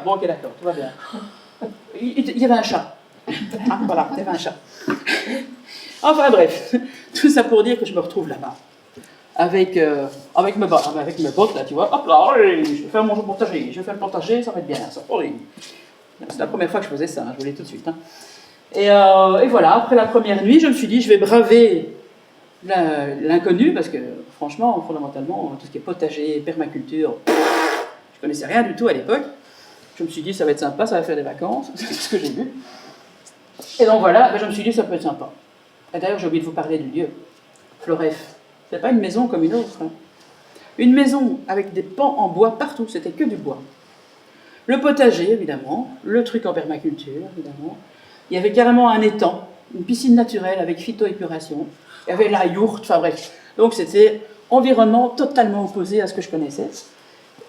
Bon, ok, d'accord, tout va bien. Il y avait un chat. Ah, voilà, il y avait un chat. Enfin bref, tout ça pour dire que je me retrouve là-bas. Avec mes potes, là, tu vois. Hop là, allez, je vais faire mon potager. Je vais faire le potager, ça va être bien, ça. Oui. C'est la première fois que je faisais ça, hein, je vous l'ai tout de suite. Hein. Et voilà, après la première nuit, je me suis dit, je vais braver l'inconnu, parce que franchement, fondamentalement, tout ce qui est potager, permaculture, je connaissais rien du tout à l'époque. Je me suis dit, ça va être sympa, ça va faire des vacances, c'est ce que j'ai vu. Et donc voilà, ben, je me suis dit, ça peut être sympa. Et d'ailleurs, j'ai oublié de vous parler du lieu. Floref. C'est pas une maison comme une autre. Hein. Une maison avec des pans en bois partout, c'était que du bois. Le potager, évidemment, le truc en permaculture, évidemment. Il y avait carrément un étang, une piscine naturelle avec phytoépuration. Il y avait la yourte, enfin bref. Donc c'était environnement totalement opposé à ce que je connaissais.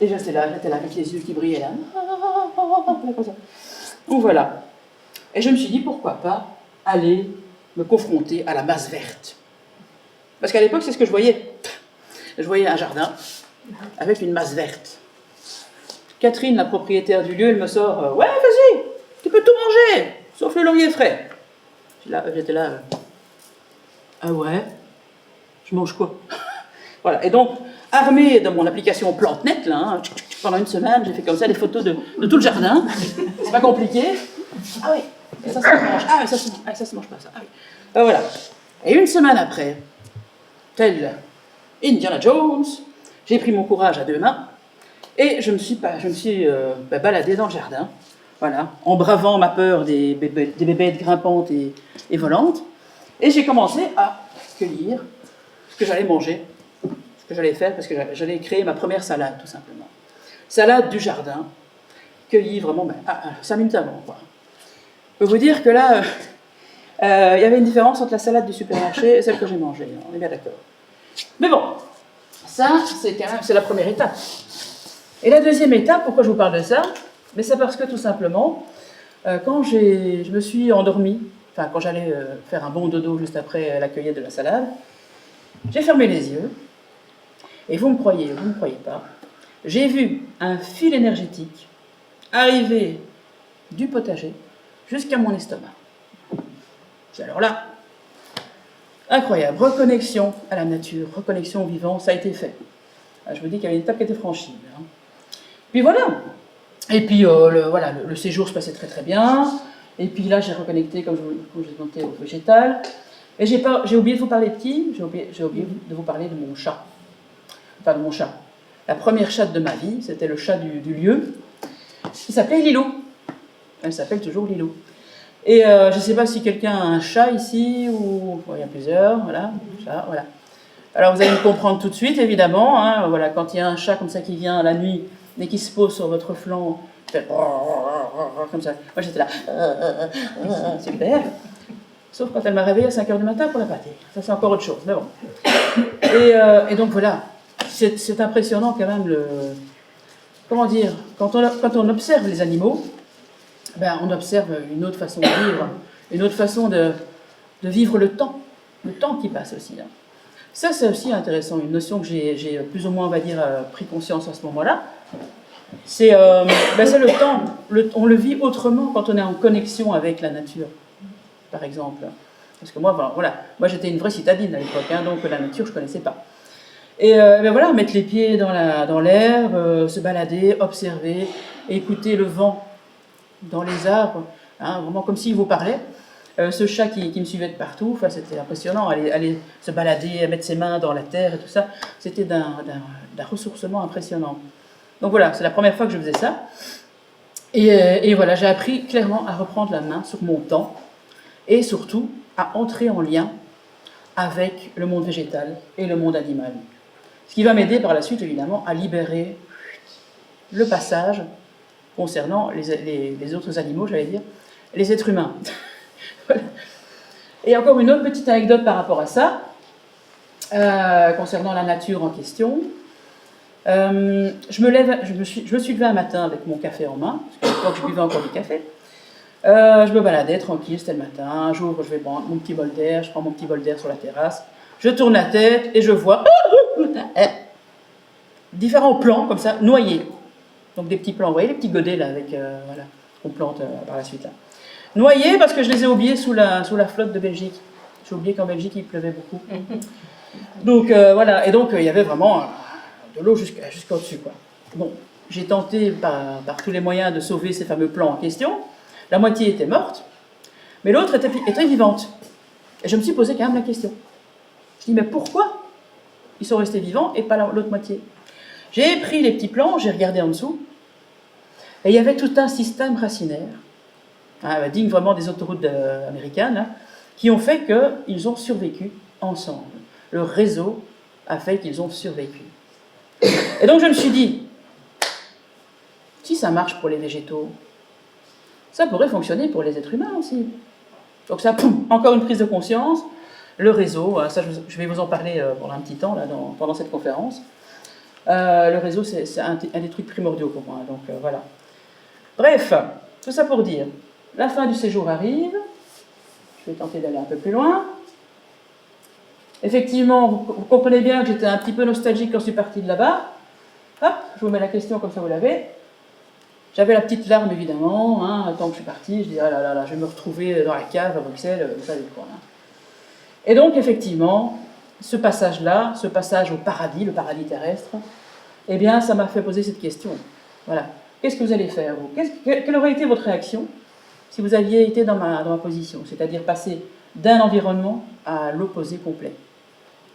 Et j'étais là avec les yeux qui brillaient là. Donc voilà. Et je me suis dit, pourquoi pas aller me confronter à la masse verte. Parce qu'à l'époque, c'est ce que je voyais. Je voyais un jardin avec une masse verte. Catherine, la propriétaire du lieu, elle me sort « Ouais, vas-y, tu peux tout manger, sauf le laurier frais. » J'étais là ah ouais, je mange quoi? Voilà, et donc, armée de mon application PlanteNet, là, hein, pendant une semaine, j'ai fait comme ça des photos de tout le jardin. C'est pas compliqué. Ah oui, et ça se mange. Ah oui, ça se mange pas, ça. Ah oui. Voilà. Et une semaine après, tel Indiana Jones, j'ai pris mon courage à deux mains et je me suis baladé dans le jardin, voilà, en bravant ma peur des bébêtes grimpantes et volantes. Et j'ai commencé à cueillir ce que j'allais manger, ce que j'allais faire, parce que j'allais créer ma première salade, tout simplement. Salade du jardin, cueillie vraiment 5 minutes avant, quoi. Je peux vous dire que là, il y avait une différence entre la salade du supermarché et celle que j'ai mangée, on est bien d'accord. Mais bon, ça, c'est la première étape. Et la deuxième étape, pourquoi je vous parle de ça? Mais c'est parce que tout simplement, quand je me suis endormie, enfin quand j'allais faire un bon dodo juste après la cueillette de la salade, j'ai fermé les yeux, et vous me croyez pas, j'ai vu un fil énergétique arriver du potager jusqu'à mon estomac. Et alors là, incroyable, reconnexion à la nature, reconnexion au vivant, ça a été fait. Je vous dis qu'il y avait une étape qui était franchie. Hein. Puis voilà. Et puis le séjour se passait très très bien. Et puis là, j'ai reconnecté, comme je vous ai monté, au végétal. Et j'ai oublié de vous parler de qui? J'ai oublié de vous parler de mon chat. Enfin, de mon chat. La première chatte de ma vie, c'était le chat du lieu. Il s'appelait Lilo. Elle s'appelle toujours Lilo. Et je ne sais pas si quelqu'un a un chat ici, ou il y a plusieurs, voilà, chat, voilà. Alors vous allez me comprendre tout de suite, évidemment, hein, voilà, quand il y a un chat comme ça qui vient la nuit, et qui se pose sur votre flanc, il fait comme ça. Moi j'étais là, super. Sauf quand elle m'a réveillée à 5h du matin pour la pâter. Ça c'est encore autre chose, mais bon. Et donc voilà, c'est impressionnant quand même comment dire, quand on observe les animaux, ben, on observe une autre façon de vivre, une autre façon de vivre le temps qui passe aussi. Hein. Ça, c'est aussi intéressant, une notion que j'ai plus ou moins, on va dire, pris conscience à ce moment-là. C'est le temps, on le vit autrement quand on est en connexion avec la nature, par exemple. Parce que moi j'étais une vraie citadine à l'époque, hein, donc la nature, je ne connaissais pas. Et ben voilà, mettre les pieds dans l'herbe, se balader, observer, écouter le vent dans les arbres, hein, vraiment comme s'il vous parlait. Ce chat qui me suivait de partout, enfin, c'était impressionnant, aller se balader, mettre ses mains dans la terre et tout ça, c'était d'un ressourcement impressionnant. Donc voilà, c'est la première fois que je faisais ça. Et voilà, j'ai appris clairement à reprendre la main sur mon temps et surtout à entrer en lien avec le monde végétal et le monde animal. Ce qui va m'aider par la suite, évidemment, à libérer le passage concernant les autres animaux, j'allais dire, les êtres humains. Voilà. Et encore une autre petite anecdote par rapport à ça, concernant la nature en question. Je me suis levée un matin avec mon café en main, parce qu'à l'époque je buvais encore du café. Je me baladais tranquille, c'était le matin, j'ouvre, je vais prendre mon petit bol d'air, je prends mon petit bol d'air sur la terrasse, je tourne la tête et je vois différents plants comme ça, noyés. Donc des petits plants, vous voyez les petits godets là, avec, voilà, qu'on plante par la suite là. Noyés parce que je les ai oubliés sous la flotte de Belgique. J'ai oublié qu'en Belgique il pleuvait beaucoup. Donc voilà, et donc il y avait vraiment de l'eau jusqu'au-dessus, quoi. Bon, j'ai tenté par tous les moyens de sauver ces fameux plants en question. La moitié était morte, mais l'autre était vivante. Et je me suis posé quand même la question. Je dis, mais pourquoi ils sont restés vivants et pas l'autre moitié? J'ai pris les petits plants, j'ai regardé en dessous, et il y avait tout un système racinaire, digne vraiment des autoroutes américaines, hein, qui ont fait qu'ils ont survécu ensemble. Le réseau a fait qu'ils ont survécu. Et donc je me suis dit, si ça marche pour les végétaux, ça pourrait fonctionner pour les êtres humains aussi. Donc ça, poum, encore une prise de conscience, le réseau, ça je vais vous en parler pendant un petit temps là, pendant cette conférence. Le réseau, c'est un des trucs primordiaux pour moi, donc voilà. Bref, tout ça pour dire, la fin du séjour arrive, je vais tenter d'aller un peu plus loin. Effectivement, vous comprenez bien que j'étais un petit peu nostalgique quand je suis partie de là-bas. Hop, je vous mets la question comme ça vous l'avez. J'avais la petite larme évidemment, hein, tant que je suis partie, je dis ah là là, je vais me retrouver dans la cave à Bruxelles, vous savez quoi. Hein. Et donc effectivement, ce passage-là, ce passage au paradis, le paradis terrestre, eh bien ça m'a fait poser cette question. Voilà. Qu'est-ce que vous allez faire vous? Quelle aurait été votre réaction si vous aviez été dans ma position, c'est-à-dire passer d'un environnement à l'opposé complet?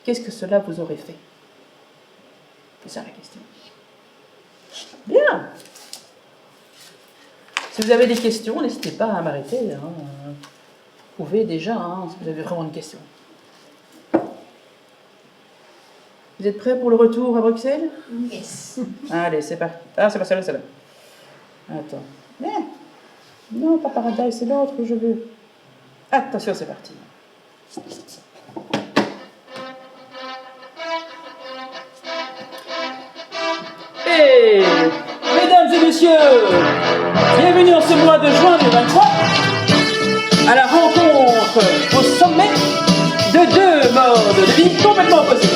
Qu'est-ce que cela vous aurait fait? C'est ça la question. Bien. Si vous avez des questions, n'hésitez pas à m'arrêter. Hein. Vous pouvez déjà, hein, si vous avez vraiment une question. Vous êtes prêts pour le retour à Bruxelles? Yes. Allez, c'est parti. Ah, c'est pas celle-là, celle-là. Attends. Non, pas Paradise, c'est l'autre que je veux. Attention, c'est parti. Et mesdames et messieurs, bienvenue en ce mois de juin 2023 à la rencontre au sommet de deux modes de vie complètement opposés.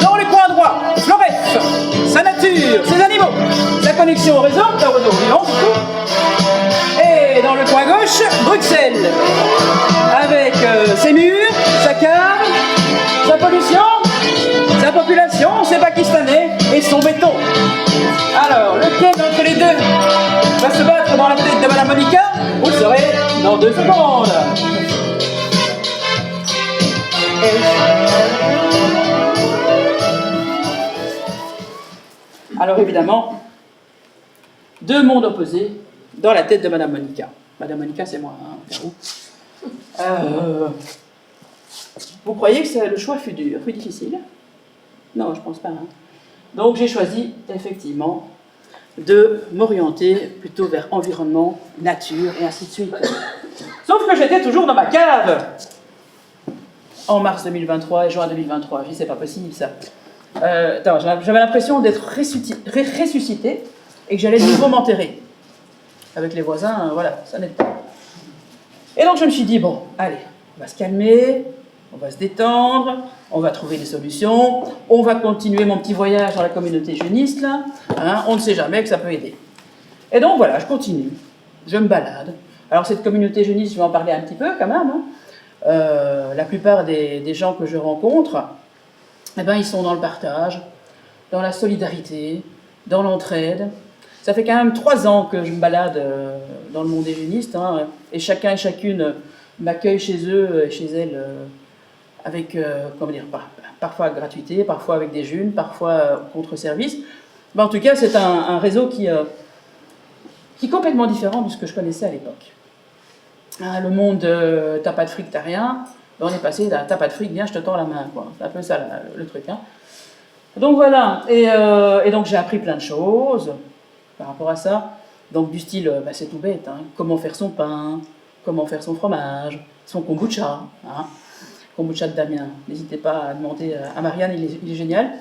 Dans le coin droit, Floref, sa nature, ses animaux, sa connexion au réseau vivant surtout. Et dans le coin gauche, Bruxelles, avec ses murs, sa cave, sa pollution, sa population, ses Pakistanais et son béton. Alors, lequel d'entre les deux va se battre dans la tête de Madame Monica? Vous le saurez dans 2 secondes. Alors évidemment, 2 mondes opposés dans la tête de Madame Monica. Madame Monica, c'est moi, hein, vous croyez que le choix fut dur, fut difficile? Non, je pense pas. Hein. Donc j'ai choisi effectivement de m'orienter plutôt vers environnement, nature et ainsi de suite. Sauf que j'étais toujours dans ma cave en mars 2023 et juin 2023. Je dis c'est pas possible ça. J'avais l'impression d'être ressuscité et que j'allais de nouveau m'enterrer. Avec les voisins, voilà, ça n'aide pas. Et donc je me suis dit, bon, allez, on va se calmer, on va se détendre, on va trouver des solutions, on va continuer mon petit voyage dans la communauté jeuniste, là, hein, on ne sait jamais que ça peut aider. Et donc voilà, je continue, je me balade. Alors cette communauté jeuniste, je vais en parler un petit peu quand même. Hein. La plupart des gens que je rencontre, eh ben, ils sont dans le partage, dans la solidarité, dans l'entraide. Ça fait quand même 3 ans que je me balade dans le monde des jeunistes, hein, et chacun et chacune m'accueille chez eux et chez elles avec, comment dire, parfois gratuité, parfois avec des jeunes, parfois contre-service. En tout cas, c'est un réseau qui est complètement différent de ce que je connaissais à l'époque. Hein, le monde, t'as pas de fric, t'as rien. On est passé, t'as pas de fric, viens, je te tends la main. Quoi. C'est un peu ça le truc. Hein. Donc voilà, et donc j'ai appris plein de choses par rapport à ça. Donc du style, c'est tout bête, hein. Comment faire son pain, comment faire son fromage, son kombucha. Hein. Kombucha de Damien. N'hésitez pas à demander à Marianne, il est génial.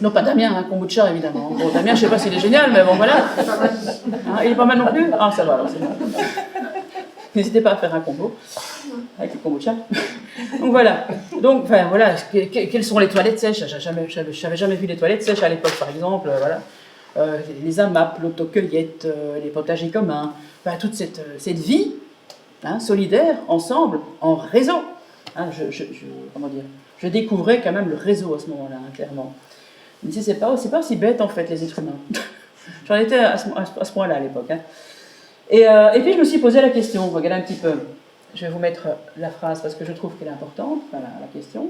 Non, pas Damien, hein, kombucha évidemment. Bon, Damien, je sais pas s'il est génial, mais bon voilà. Hein, il est pas mal non plus? Ah, ça va alors, c'est bon. N'hésitez pas à faire un combo. avec le kombucha. Donc voilà. Donc, enfin, voilà. Quelles sont les toilettes sèches? Je n'avais jamais vu les toilettes sèches à l'époque, par exemple. Voilà. Les AMAP, l'autocueillette, les potagers communs. Enfin, toute cette vie hein, solidaire, ensemble, en réseau. Hein, comment dire, je découvrais quand même le réseau à ce moment-là, hein, clairement. Mais c'est pas aussi bête, en fait, les êtres humains. J'en étais à ce point-là à l'époque. Hein. Et puis je me suis posé la question, regardez un petit peu. Je vais vous mettre la phrase parce que je trouve qu'elle est importante. Voilà, la question.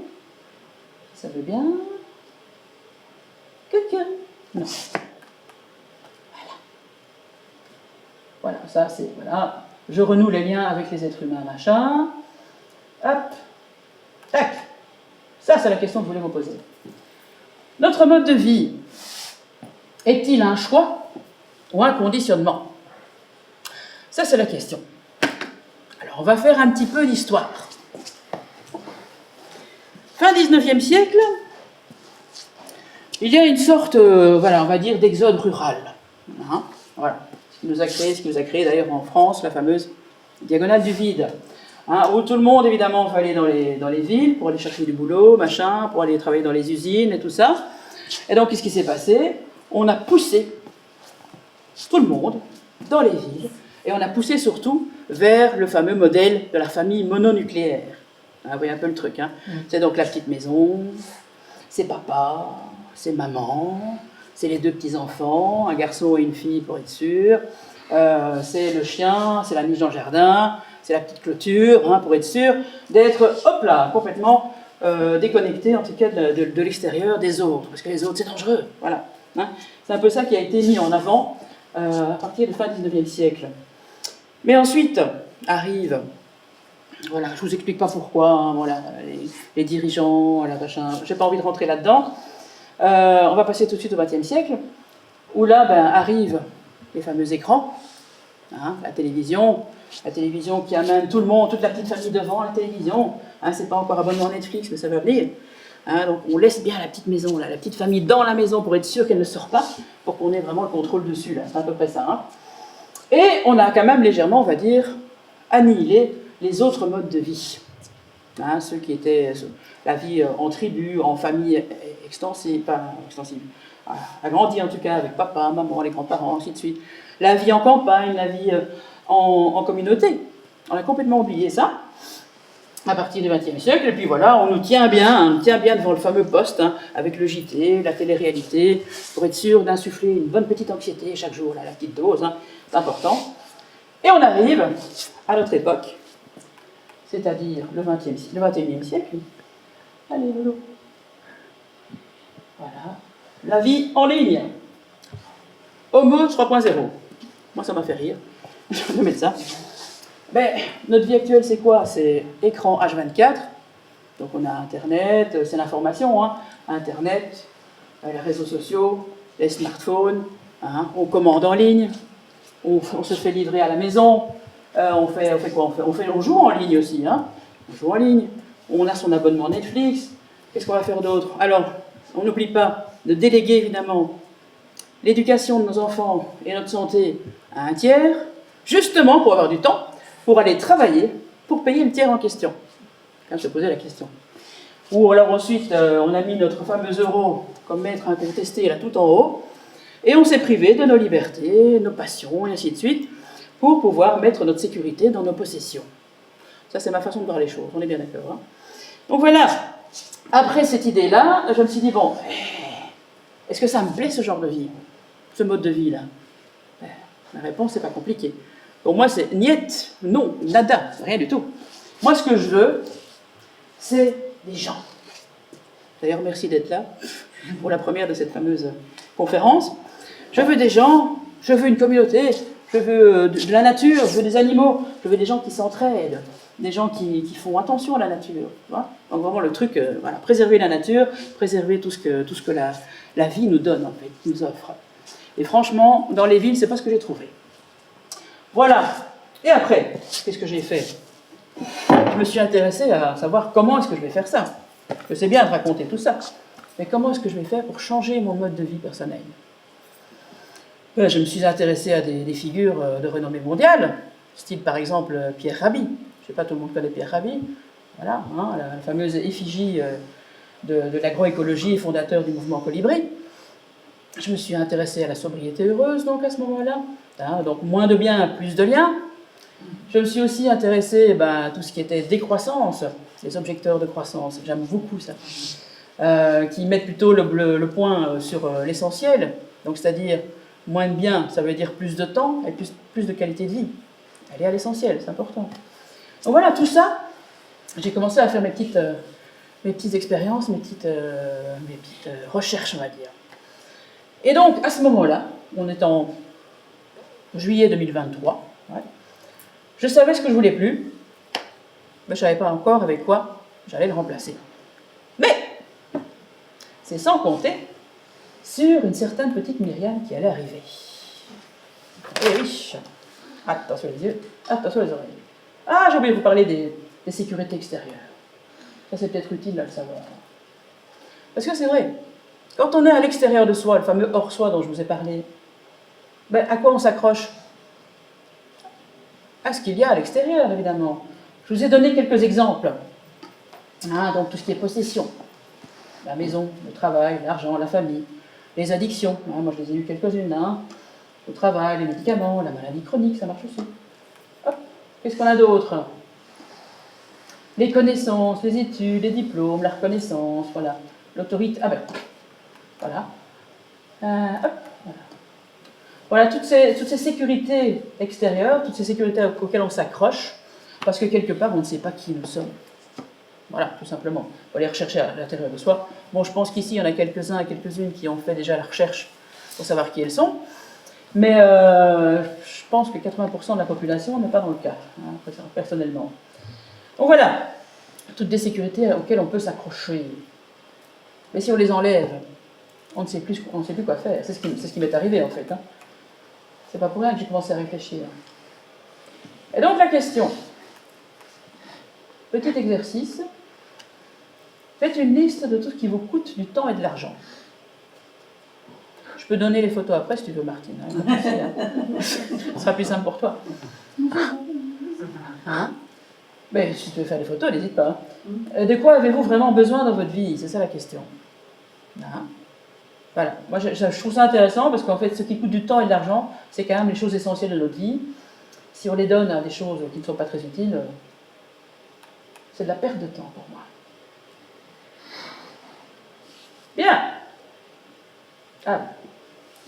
Ça veut bien. Quelqu'un. Non. Voilà. Voilà, ça c'est. Voilà. Je renoue les liens avec les êtres humains, machin. Hop. Tac. Ça, c'est la question que je voulais vous poser. Notre mode de vie est-il un choix ou un conditionnement? Ça, c'est la question. Alors, on va faire un petit peu d'histoire. Fin 19e siècle, il y a une sorte, voilà, on va dire, d'exode rural. Hein, voilà. Ce qui nous a créé d'ailleurs en France la fameuse diagonale du vide. Hein, où tout le monde, évidemment, va aller dans les villes pour aller chercher du boulot, machin, pour aller travailler dans les usines et tout ça. Et donc, qu'est-ce qui s'est passé? On a poussé tout le monde dans les villes et on a poussé surtout vers le fameux modèle de la famille mononucléaire. Hein, vous voyez un peu le truc. Hein. C'est donc la petite maison, c'est papa, c'est maman, c'est les deux petits-enfants, un garçon et une fille pour être sûr, c'est le chien, c'est la niche dans le jardin, c'est la petite clôture, hein, pour être sûr d'être, hop là, complètement déconnecté, en tout cas de l'extérieur des autres, parce que les autres, c'est dangereux, voilà. Hein. C'est un peu ça qui a été mis en avant à partir de fin 19e siècle. Mais ensuite arrive, voilà, je ne vous explique pas pourquoi, hein, voilà, les dirigeants, voilà, machin, je n'ai pas envie de rentrer là-dedans. On va passer tout de suite au XXe siècle, où là, arrivent les fameux écrans, hein, la télévision qui amène tout le monde, toute la petite famille devant la télévision. Hein, c'est pas encore abonnement Netflix, mais ça va venir. Hein, donc on laisse bien la petite maison, là, la petite famille dans la maison pour être sûr qu'elle ne sort pas, pour qu'on ait vraiment le contrôle dessus. Là. C'est à peu près ça. Hein. Et on a quand même légèrement, on va dire, annihilé les autres modes de vie. Hein, ceux qui étaient la vie en tribu, en famille extensive, pas extensive, agrandie en tout cas, avec papa, maman, les grands-parents, ainsi de suite. La vie en campagne, la vie en communauté. On a complètement oublié ça à partir du XXe siècle, et puis voilà, on nous tient bien devant le fameux poste, hein, avec le JT, la télé-réalité, pour être sûr d'insuffler une bonne petite anxiété chaque jour, là, la petite dose, hein, c'est important. Et on arrive à notre époque, c'est-à-dire le XXIe siècle. Allez, Lolo. Voilà. La vie en ligne. Homo 3.0. Moi, ça m'a fait rire. Je vais mettre ça. Notre vie actuelle, c'est quoi? C'est écran H24. Donc, on a Internet, c'est l'information. Hein. Internet, les réseaux sociaux, les smartphones. Hein. On commande en ligne. On se fait livrer à la maison. On fait quoi? On joue en ligne aussi. Hein. On joue en ligne. On a son abonnement Netflix. Qu'est-ce qu'on va faire d'autre? Alors, on n'oublie pas de déléguer, évidemment, l'éducation de nos enfants et notre santé à un tiers, justement pour avoir du temps, pour aller travailler, pour payer le tiers en question. Quand je te posais la question. Ou alors ensuite, on a mis notre fameux euro comme maître incontesté là tout en haut, et on s'est privé de nos libertés, nos passions, et ainsi de suite, pour pouvoir mettre notre sécurité dans nos possessions. Ça, c'est ma façon de voir les choses, on est bien d'accord. Hein. Donc voilà, après cette idée-là, je me suis dit, bon, est-ce que ça me plaît ce genre de vie, ce mode de vie-là? La réponse, c'est pas compliqué. Pour moi, c'est niet, non, nada, rien du tout. Moi, ce que je veux, c'est des gens. D'ailleurs, merci d'être là pour la première de cette fameuse conférence. Je veux des gens, je veux une communauté, je veux de la nature, je veux des animaux, je veux des gens qui s'entraident, des gens qui font attention à la nature. Tu vois. Donc vraiment le truc, voilà, préserver la nature, préserver tout ce que la vie nous donne, en fait, nous offre. Et franchement, dans les villes, c'est pas ce que j'ai trouvé. Voilà. Et après, qu'est-ce que j'ai fait? Je me suis intéressée à savoir comment est-ce que je vais faire ça. Je sais bien de raconter tout ça, mais comment est-ce que je vais faire pour changer mon mode de vie personnel? Je me suis intéressée à des figures de renommée mondiale, style par exemple Pierre Rabhi. sais pas, tout le monde connaît Pierre Rabhi. Voilà, hein, la fameuse effigie de l'agroécologie et fondateur du mouvement Colibri. Je me suis intéressée à la sobriété heureuse, donc à ce moment-là. Hein, donc moins de biens, plus de liens. Je me suis aussi intéressée à tout ce qui était décroissance, les objecteurs de croissance. J'aime beaucoup ça. Qui mettent plutôt le point sur l'essentiel. Donc c'est-à-dire moins de biens, ça veut dire plus de temps et plus de qualité de vie. Aller à l'essentiel, c'est important. Donc voilà, tout ça, j'ai commencé à faire mes petites expériences, mes petites recherches, on va dire. Et donc, à ce moment-là, on est en juillet 2023, ouais, je savais ce que je voulais plus, mais je ne savais pas encore avec quoi j'allais le remplacer. Mais, c'est sans compter sur une certaine petite Myriam qui allait arriver. Eh oui, attention les yeux, attention les oreilles. Ah, j'ai oublié de vous parler des sécurités extérieures. Ça, c'est peut-être utile de le savoir. Parce que c'est vrai, quand on est à l'extérieur de soi, le fameux hors-soi dont je vous ai parlé, à quoi on s'accroche? À ce qu'il y a à l'extérieur, évidemment. Je vous ai donné quelques exemples. Donc tout ce qui est possession, la maison, le travail, l'argent, la famille, les addictions. Moi, je les ai eues quelques-unes. Le travail, les médicaments, la maladie chronique, ça marche aussi. Hop, qu'est-ce qu'on a d'autre? Les connaissances, les études, les diplômes, la reconnaissance, voilà. L'autorité, voilà. Hop, voilà. Voilà, toutes ces sécurités extérieures, toutes ces sécurités auxquelles on s'accroche, parce que quelque part, on ne sait pas qui nous sommes. Voilà, tout simplement. Il faut aller rechercher à l'intérieur de soi. Bon, je pense qu'ici, il y en a quelques-uns et quelques-unes qui ont fait déjà la recherche pour savoir qui elles sont. Mais je pense que 80% de la population n'est pas dans le cas, personnellement. Donc voilà, toutes des sécurités auxquelles on peut s'accrocher. Mais si on les enlève, on ne sait plus quoi faire. C'est ce qui m'est arrivé, en fait. C'est pas pour rien que j'ai commencé à réfléchir. Et donc la question, petit exercice, faites une liste de tout ce qui vous coûte du temps et de l'argent. Je peux donner les photos après si tu veux, Martine. Ce sera plus simple pour toi. Mais si tu veux faire des photos, n'hésite pas. De quoi avez-vous vraiment besoin dans votre vie? C'est ça la question. Voilà. Moi, je trouve ça intéressant parce qu'en fait, ce qui coûte du temps et de l'argent, c'est quand même les choses essentielles de notre vie. Si on les donne à des choses qui ne sont pas très utiles, c'est de la perte de temps pour moi. Bien.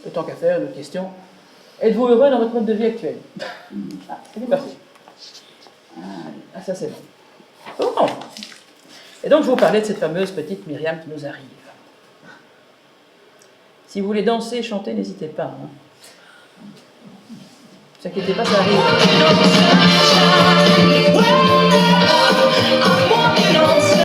Le temps qu'à faire, une autre question. Êtes-vous heureux dans votre mode de vie actuel? C'est parti. Ça c'est bon. Oh. Et donc, je vous parlais de cette fameuse petite Myriam qui nous arrive. Si vous voulez danser, chanter, n'hésitez pas. Ne vous inquiétez pas, ça arrive.